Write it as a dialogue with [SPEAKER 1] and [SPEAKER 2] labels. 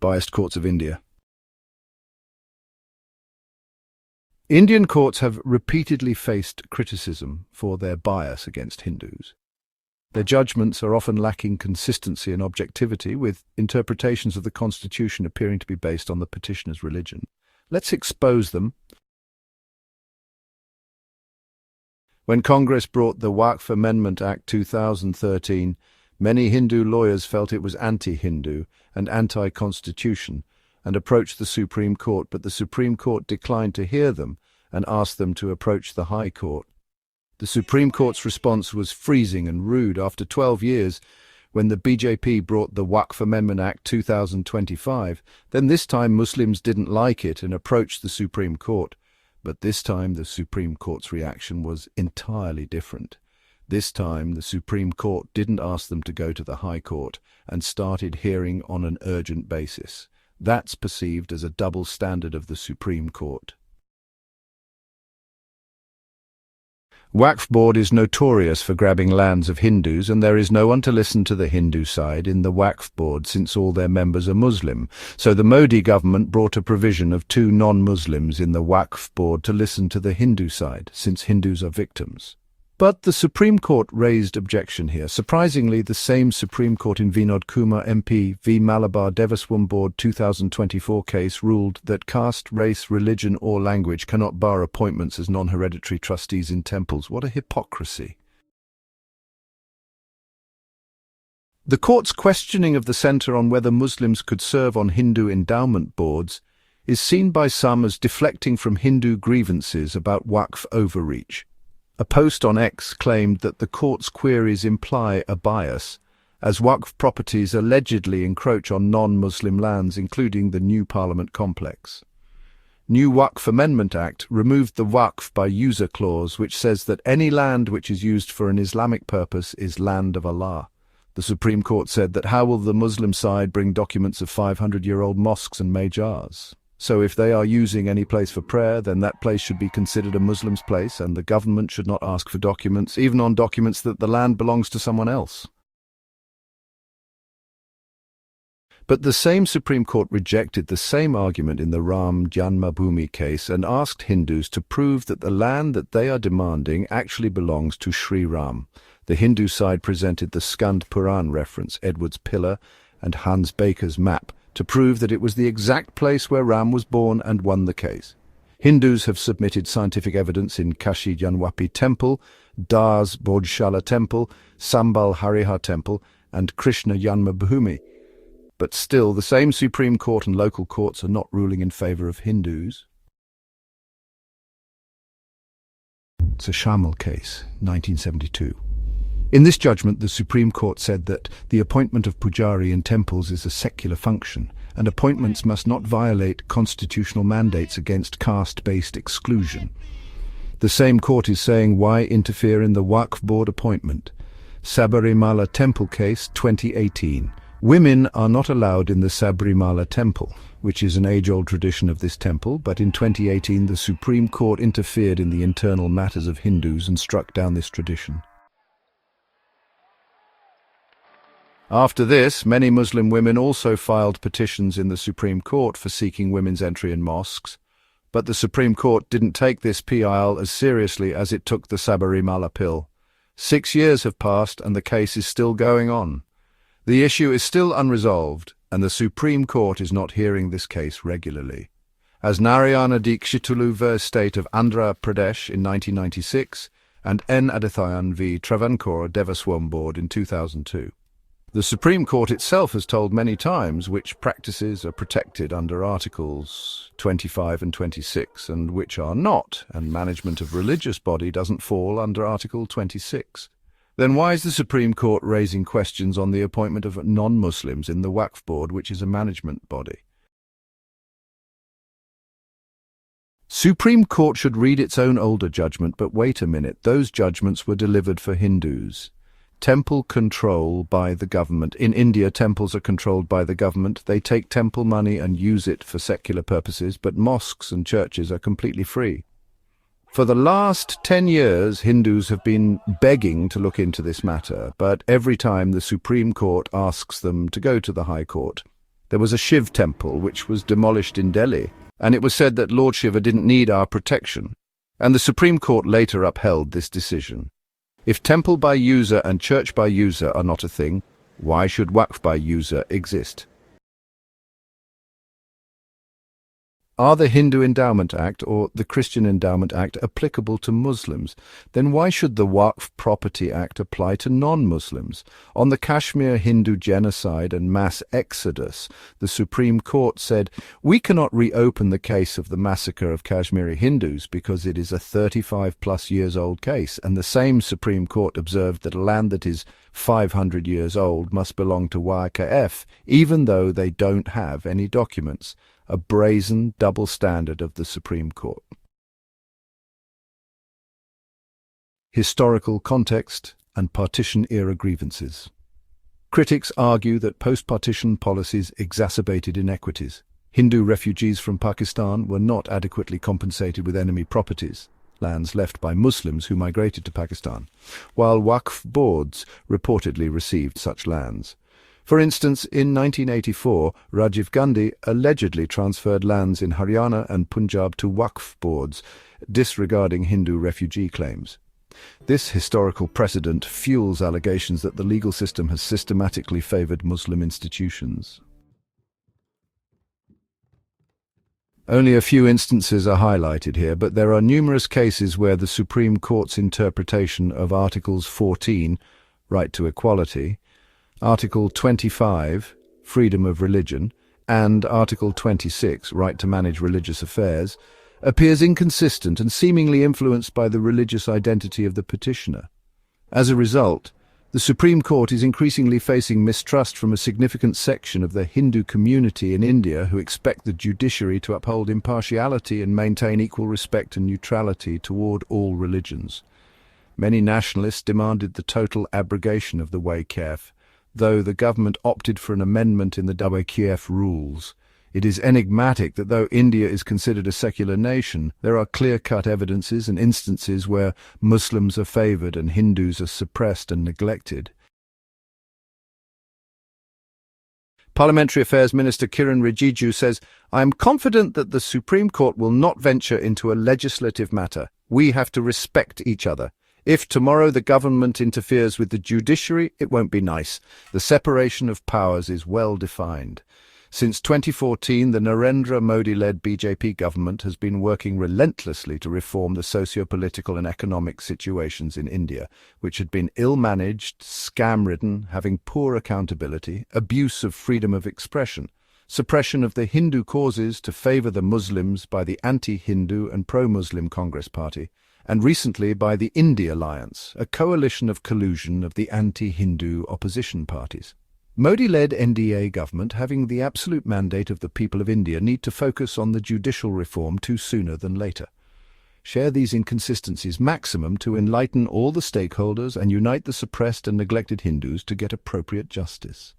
[SPEAKER 1] Biased courts of India. Indian courts have repeatedly faced criticism for their bias against Hindus. Their judgments are often lacking consistency and objectivity, with interpretations of the Constitution appearing to be based on the petitioner's religion. Let's expose them. When Congress brought the Waqf Amendment Act 2013, many Hindu lawyers felt it was anti-Hindu and anti-constitution and approached the Supreme Court, but the Supreme Court declined to hear them and asked them to approach the High Court. The Supreme Court's response was freezing and rude. After 12 years, when the BJP brought the Waqf Amendment Act 2025, then this time Muslims didn't like it and approached the Supreme Court. But this time the Supreme Court's reaction was entirely different. This time the Supreme Court didn't ask them to go to the High Court and started hearing on an urgent basis. That's perceived as a double standard of the Supreme Court. Waqf Board is notorious for grabbing lands of Hindus, and there is no one to listen to the Hindu side in the Waqf Board since all their members are Muslim. So the Modi government brought a provision of 2 non-Muslims in the Waqf Board to listen to the Hindu side, since Hindus are victims. But the Supreme Court raised objection here. Surprisingly, the same Supreme Court in Vinod Kumar MP v Malabar Devaswam Board 2024 case ruled that caste, race, religion or language cannot bar appointments as non-hereditary trustees in temples. What a hypocrisy! The court's questioning of the centre on whether Muslims could serve on Hindu endowment boards is seen by some as deflecting from Hindu grievances about Waqf overreach. A post on X claimed that the court's queries imply a bias, as Waqf properties allegedly encroach on non-Muslim lands, including the new Parliament complex. New Waqf Amendment Act removed the Waqf by user clause, which says that any land which is used for an Islamic purpose is land of Allah. The Supreme Court said that how will the Muslim side bring documents of 500-year-old mosques and mejars? So if they are using any place for prayer, then that place should be considered a Muslim's place, and the government should not ask for documents, even on documents that the land belongs to someone else. But the same Supreme Court rejected the same argument in the Ram Janmabhoomi case and asked Hindus to prove that the land that they are demanding actually belongs to Sri Ram. The Hindu side presented the Skand Puran reference, Edward's pillar, and Hans Baker's map, to prove that it was the exact place where Ram was born, and won the case. Hindus have submitted scientific evidence in Kashi Janwapi Temple, Das Bodhshala Temple, Sambal Harihar Temple, and Krishna Janmabhoomi. But still, the same Supreme Court and local courts are not ruling in favour of Hindus. It's a Shamal case, 1972. In this judgment, the Supreme Court said that the appointment of pujari in temples is a secular function, and appointments must not violate constitutional mandates against caste-based exclusion. The same court is saying, why interfere in the Waqf Board appointment? Sabarimala Temple case, 2018. Women are not allowed in the Sabarimala Temple, which is an age-old tradition of this temple, but in 2018 the Supreme Court interfered in the internal matters of Hindus and struck down this tradition. After this, many Muslim women also filed petitions in the Supreme Court for seeking women's entry in mosques, but the Supreme Court didn't take this PIL as seriously as it took the Sabarimala pill. 6 years have passed and the case is still going on. The issue is still unresolved, and the Supreme Court is not hearing this case regularly. As Narayana Dikshitulu v. State of Andhra Pradesh in 1996 and N. Adithayan v. Travancore Devaswam Board in 2002. The Supreme Court itself has told many times which practices are protected under Articles 25 and 26 and which are not, and management of religious body doesn't fall under Article 26. Then why is the Supreme Court raising questions on the appointment of non-Muslims in the Waqf Board, which is a management body? Supreme Court should read its own older judgment, but wait a minute, those judgments were delivered for Hindus. Temple control by the government. In India, temples are controlled by the government. They take temple money and use it for secular purposes, but mosques and churches are completely free. For the last 10 years, Hindus have been begging to look into this matter, but every time the Supreme Court asks them to go to the High Court, There was a Shiv temple which was demolished in Delhi, and it was said that Lord Shiva didn't need our protection, and the Supreme Court later upheld this decision. If temple by user and church by user are not a thing, why should Waqf by user exist? Are the Hindu Endowment Act or the Christian Endowment Act applicable to Muslims? Then why should the Waqf Property Act apply to non-Muslims? On the Kashmir Hindu genocide and mass exodus, the Supreme Court said, "We cannot reopen the case of the massacre of Kashmiri Hindus because it is a 35-plus years old case," and the same Supreme Court observed that a land that is 500 years old must belong to Waqf, even though they don't have any documents. A brazen double standard of the Supreme Court. Historical context and partition-era grievances. Critics argue that post-partition policies exacerbated inequities. Hindu refugees from Pakistan were not adequately compensated with enemy properties, lands left by Muslims who migrated to Pakistan, while Waqf boards reportedly received such lands. For instance, in 1984, Rajiv Gandhi allegedly transferred lands in Haryana and Punjab to Waqf boards, disregarding Hindu refugee claims. This historical precedent fuels allegations that the legal system has systematically favored Muslim institutions. Only a few instances are highlighted here, but there are numerous cases where the Supreme Court's interpretation of Articles 14, right to equality, Article 25, freedom of religion, and Article 26, right to manage religious affairs, appears inconsistent and seemingly influenced by the religious identity of the petitioner. As a result, the Supreme Court is increasingly facing mistrust from a significant section of the Hindu community in India who expect the judiciary to uphold impartiality and maintain equal respect and neutrality toward all religions. Many nationalists demanded the total abrogation of the Waqf, though the government opted for an amendment in the Waqf rules. It is enigmatic that though India is considered a secular nation, there are clear-cut evidences and instances where Muslims are favoured and Hindus are suppressed and neglected. Parliamentary Affairs Minister Kiran Rijiju says, "I am confident that the Supreme Court will not venture into a legislative matter. We have to respect each other. If tomorrow the government interferes with the judiciary, it won't be nice. The separation of powers is well defined." Since 2014, the Narendra Modi-led BJP government has been working relentlessly to reform the socio-political and economic situations in India, which had been ill-managed, scam-ridden, having poor accountability, abuse of freedom of expression, suppression of the Hindu causes to favour the Muslims by the anti-Hindu and pro-Muslim Congress Party, and recently by the India Alliance, a coalition of collusion of the anti-Hindu opposition parties. Modi-led NDA government, having the absolute mandate of the people of India, need to focus on the judicial reform sooner than later. Share these inconsistencies maximum to enlighten all the stakeholders and unite the suppressed and neglected Hindus to get appropriate justice.